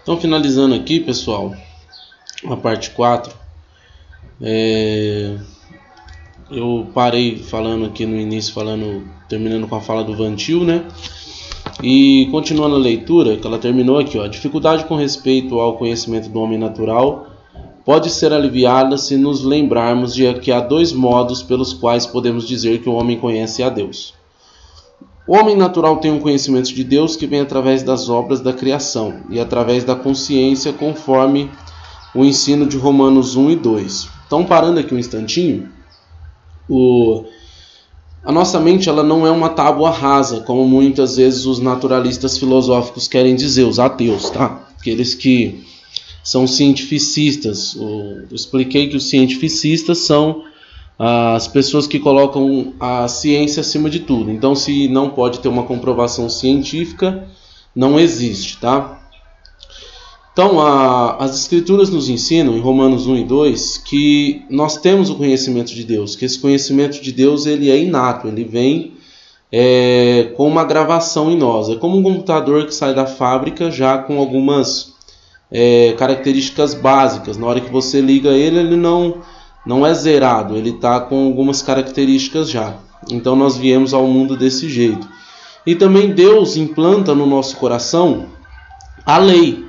Então, finalizando aqui, pessoal, a parte 4, eu parei falando aqui no início, terminando com a fala do Vantil, né? E continuando a leitura, que ela terminou aqui, ó, a dificuldade com respeito ao conhecimento do homem natural pode ser aliviada se nos lembrarmos de que há dois modos pelos quais podemos dizer que o homem conhece a Deus. O homem natural tem um conhecimento de Deus que vem através das obras da criação e através da consciência, conforme o ensino de Romanos 1 e 2. Então, parando aqui um instantinho, a nossa mente ela não é uma tábua rasa, como muitas vezes os naturalistas filosóficos querem dizer, os ateus, tá? Aqueles que são cientificistas. Eu expliquei que os cientificistas são as pessoas que colocam a ciência acima de tudo. Então, se não pode ter uma comprovação científica, não existe, tá? Então, as escrituras nos ensinam, em Romanos 1 e 2, que nós temos o conhecimento de Deus, que esse conhecimento de Deus ele é inato, ele vem com uma gravação em nós. É como um computador que sai da fábrica já com algumas características básicas. Na hora que você liga ele, ele não é zerado, ele está com algumas características já. Então nós viemos ao mundo desse jeito. E também Deus implanta no nosso coração a lei.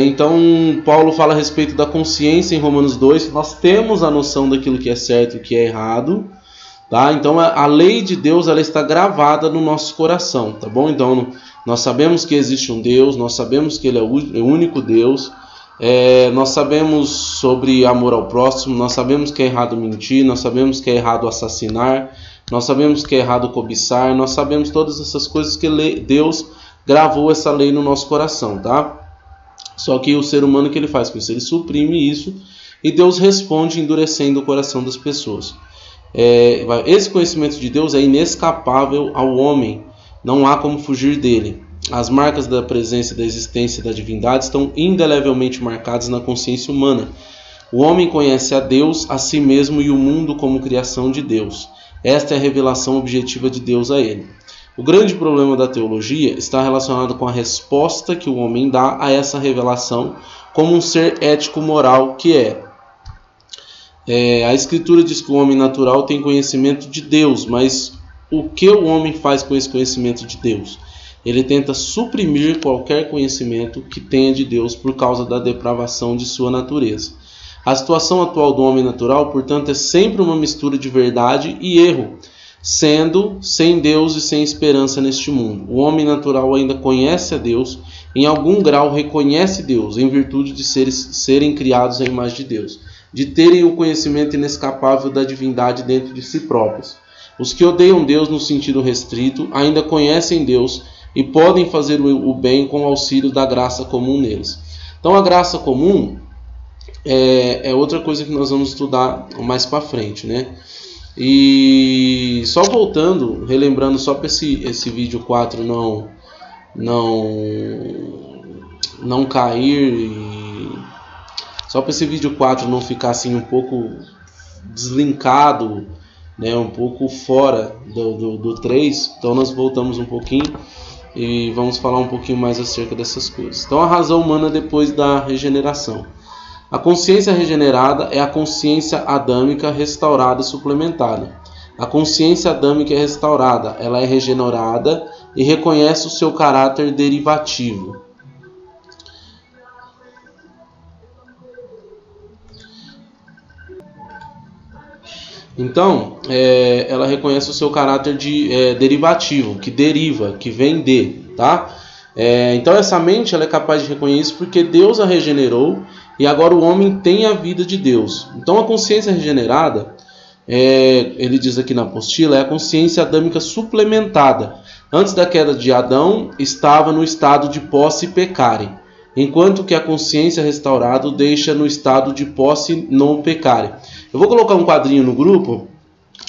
Então Paulo fala a respeito da consciência em Romanos 2. Nós temos a noção daquilo que é certo e o que é errado. Tá? Então a lei de Deus ela está gravada no nosso coração. Tá bom? Então nós sabemos que existe um Deus, nós sabemos que Ele é o único Deus. Nós sabemos sobre amor ao próximo, nós sabemos que é errado mentir, nós sabemos que é errado assassinar, nós sabemos que é errado cobiçar, nós sabemos todas essas coisas que Deus gravou essa lei no nosso coração, tá? Só que o ser humano, o que ele faz com isso? Ele suprime isso e Deus responde endurecendo o coração das pessoas. Esse conhecimento de Deus é inescapável ao homem, não há como fugir dele. As marcas da presença e da existência da divindade estão indelevelmente marcadas na consciência humana. O homem conhece a Deus, a si mesmo e o mundo como criação de Deus. Esta é a revelação objetiva de Deus a ele. O grande problema da teologia está relacionado com a resposta que o homem dá a essa revelação como um ser ético-moral que é. A Escritura diz que o homem natural tem conhecimento de Deus, mas o que o homem faz com esse conhecimento de Deus? Ele tenta suprimir qualquer conhecimento que tenha de Deus por causa da depravação de sua natureza. A situação atual do homem natural, portanto, é sempre uma mistura de verdade e erro, sendo sem Deus e sem esperança neste mundo. O homem natural ainda conhece a Deus, em algum grau reconhece Deus, em virtude de serem criados à imagem de Deus, de terem o conhecimento inescapável da divindade dentro de si próprios. Os que odeiam Deus no sentido restrito ainda conhecem Deus e podem fazer o bem com o auxílio da graça comum neles. Então a graça comum é outra coisa que nós vamos estudar mais para frente, né? E só voltando, relembrando só para esse vídeo 4 não cair, e só para esse vídeo 4 não ficar assim um pouco deslinkado, né, um pouco fora do 3, então nós voltamos um pouquinho e vamos falar um pouquinho mais acerca dessas coisas. Então a razão humana depois da regeneração. A consciência regenerada é a consciência adâmica restaurada e suplementada. A consciência adâmica é restaurada, ela é regenerada e reconhece o seu caráter derivativo. Então, ela reconhece o seu caráter derivativo, que deriva, que vem de, tá? Então essa mente ela é capaz de reconhecer isso porque Deus a regenerou e agora o homem tem a vida de Deus. Então a consciência regenerada, ele diz aqui na apostila, é a consciência adâmica suplementada. Antes da queda de Adão, estava no estado de posse pecare, enquanto que a consciência restaurada o deixa no estado de posse non pecare. Eu vou colocar um quadrinho no grupo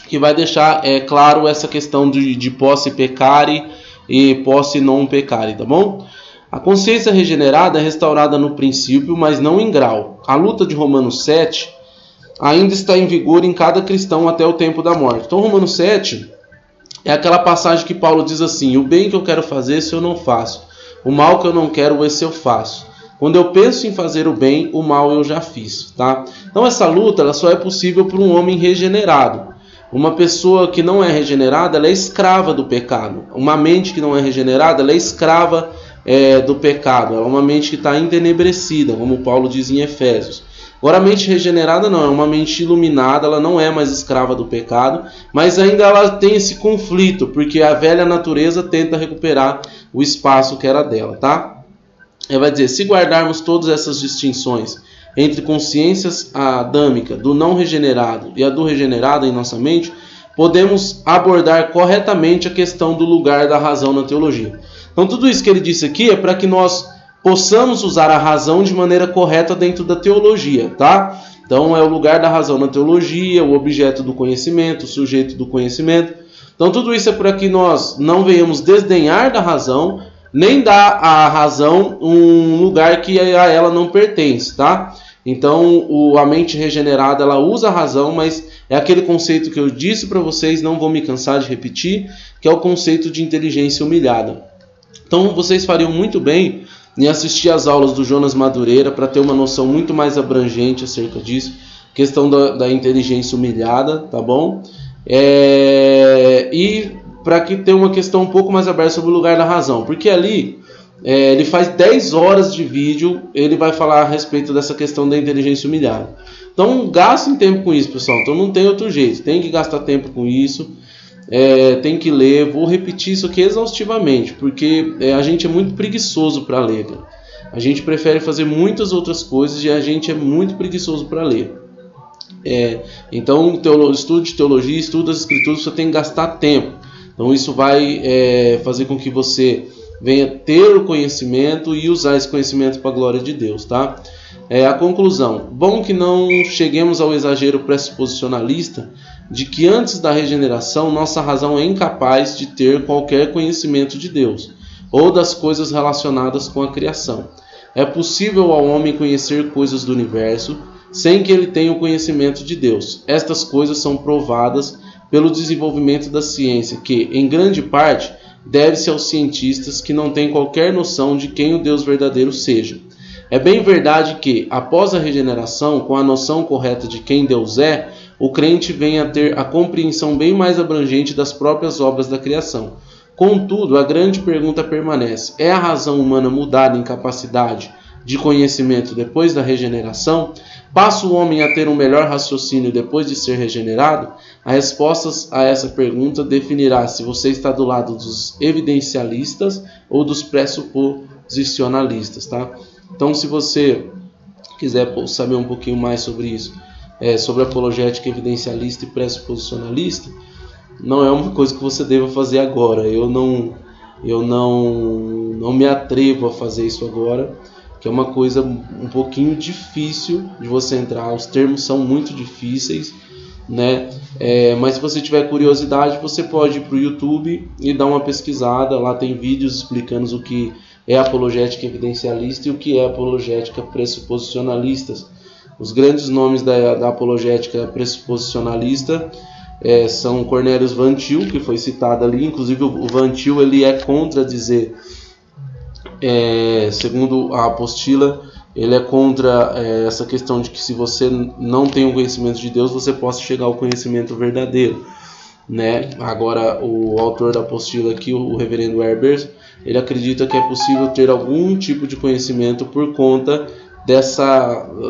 que vai deixar claro essa questão de posse pecare e posse non pecare, tá bom? A consciência regenerada é restaurada no princípio, mas não em grau. A luta de Romanos 7 ainda está em vigor em cada cristão até o tempo da morte. Então Romanos 7 é aquela passagem que Paulo diz assim: o bem que eu quero fazer, esse eu não faço. O mal que eu não quero, esse eu faço. Quando eu penso em fazer o bem, o mal eu já fiz, tá? Então essa luta ela só é possível para um homem regenerado. Uma pessoa que não é regenerada, ela é escrava do pecado. Uma mente que não é regenerada, ela é escrava do pecado. É uma mente que está entenebrecida, como Paulo diz em Efésios. Agora a mente regenerada não, é uma mente iluminada, ela não é mais escrava do pecado, mas ainda ela tem esse conflito, porque a velha natureza tenta recuperar o espaço que era dela, tá? Ele vai dizer, se guardarmos todas essas distinções entre consciências adâmica do não regenerado e a do regenerado em nossa mente, podemos abordar corretamente a questão do lugar da razão na teologia. Então tudo isso que ele disse aqui é para que nós possamos usar a razão de maneira correta dentro da teologia, tá? Então é o lugar da razão na teologia, o objeto do conhecimento, o sujeito do conhecimento. Então tudo isso é para que nós não venhamos desdenhar da razão, nem dar à razão um lugar que a ela não pertence, tá? Então a mente regenerada ela usa a razão, mas é aquele conceito que eu disse para vocês, não vou me cansar de repetir, que é o conceito de inteligência humilhada. Então vocês fariam muito bem em assistir às aulas do Jonas Madureira para ter uma noção muito mais abrangente acerca disso, questão da inteligência humilhada, tá bom? E para que tenha uma questão um pouco mais aberta sobre o lugar da razão, porque ali ele faz 10 horas de vídeo, ele vai falar a respeito dessa questão da inteligência humilhada. Então gastem tempo com isso, pessoal, então não tem outro jeito, tem que gastar tempo com isso, tem que ler, vou repetir isso aqui exaustivamente, porque a gente é muito preguiçoso para ler, cara. A gente prefere fazer muitas outras coisas e a gente é muito preguiçoso para ler. Então estudo de teologia, estudo das escrituras, você tem que gastar tempo. Então isso vai fazer com que você venha ter o conhecimento e usar esse conhecimento para a glória de Deus, tá? A conclusão, bom que não cheguemos ao exagero pressuposicionalista de que antes da regeneração nossa razão é incapaz de ter qualquer conhecimento de Deus ou das coisas relacionadas com a criação. É possível ao homem conhecer coisas do universo sem que ele tenha o conhecimento de Deus. Estas coisas são provadas pelo desenvolvimento da ciência, que, em grande parte, deve-se aos cientistas que não têm qualquer noção de quem o Deus verdadeiro seja. É bem verdade que, após a regeneração, com a noção correta de quem Deus é, o crente vem a ter a compreensão bem mais abrangente das próprias obras da criação. Contudo, a grande pergunta permanece: é a razão humana mudada em capacidade de conhecimento depois da regeneração? Passa o homem a ter um melhor raciocínio depois de ser regenerado? A resposta a essa pergunta definirá se você está do lado dos evidencialistas ou dos pressuposicionalistas, tá? Então, se você quiser saber um pouquinho mais sobre isso, sobre apologética evidencialista e pressuposicionalista, não é uma coisa que você deva fazer agora. Eu não me atrevo a fazer isso agora, que é uma coisa um pouquinho difícil de você entrar, os termos são muito difíceis, né? Mas se você tiver curiosidade, você pode ir para o YouTube e dar uma pesquisada, lá tem vídeos explicando o que é apologética evidencialista e o que é apologética pressuposicionalista. Os grandes nomes da apologética pressuposicionalista são Cornelius Van Til, que foi citado ali, inclusive o Van Til ele é contra dizer, segundo a apostila, ele é contra essa questão de que se você não tem o conhecimento de Deus, você possa chegar ao conhecimento verdadeiro, né? Agora, o autor da apostila aqui, o reverendo Herbert, ele acredita que é possível ter algum tipo de conhecimento por conta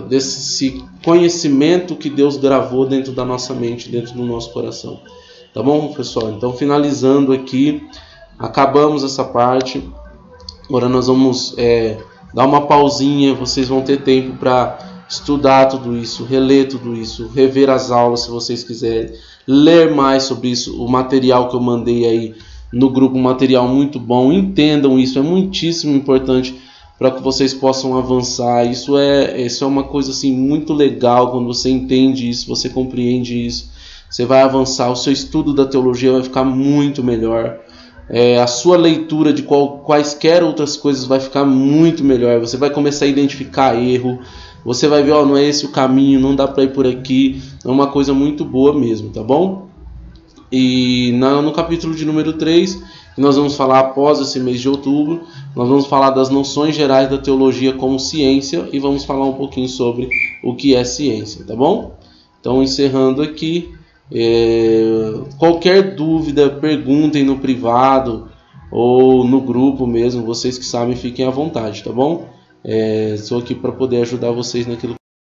desse conhecimento que Deus gravou dentro da nossa mente, dentro do nosso coração. Tá bom, pessoal? Então, finalizando aqui, acabamos essa parte. Agora nós vamos dar uma pausinha, vocês vão ter tempo para estudar tudo isso, reler tudo isso, rever as aulas se vocês quiserem, ler mais sobre isso, o material que eu mandei aí no grupo, um material muito bom, entendam isso, é muitíssimo importante para que vocês possam avançar. Isso é uma coisa assim muito legal. Quando você entende isso, você compreende isso, você vai avançar, o seu estudo da teologia vai ficar muito melhor, a sua leitura de quaisquer outras coisas vai ficar muito melhor, você vai começar a identificar erro, você vai ver, não é esse o caminho, não dá para ir por aqui, é uma coisa muito boa mesmo, tá bom? E no capítulo de número 3, nós vamos falar após esse mês de outubro. Nós vamos falar das noções gerais da teologia como ciência e vamos falar um pouquinho sobre o que é ciência, tá bom? Então, encerrando aqui, qualquer dúvida, perguntem no privado ou no grupo mesmo, vocês que sabem, fiquem à vontade, tá bom? Estou aqui para poder ajudar vocês naquilo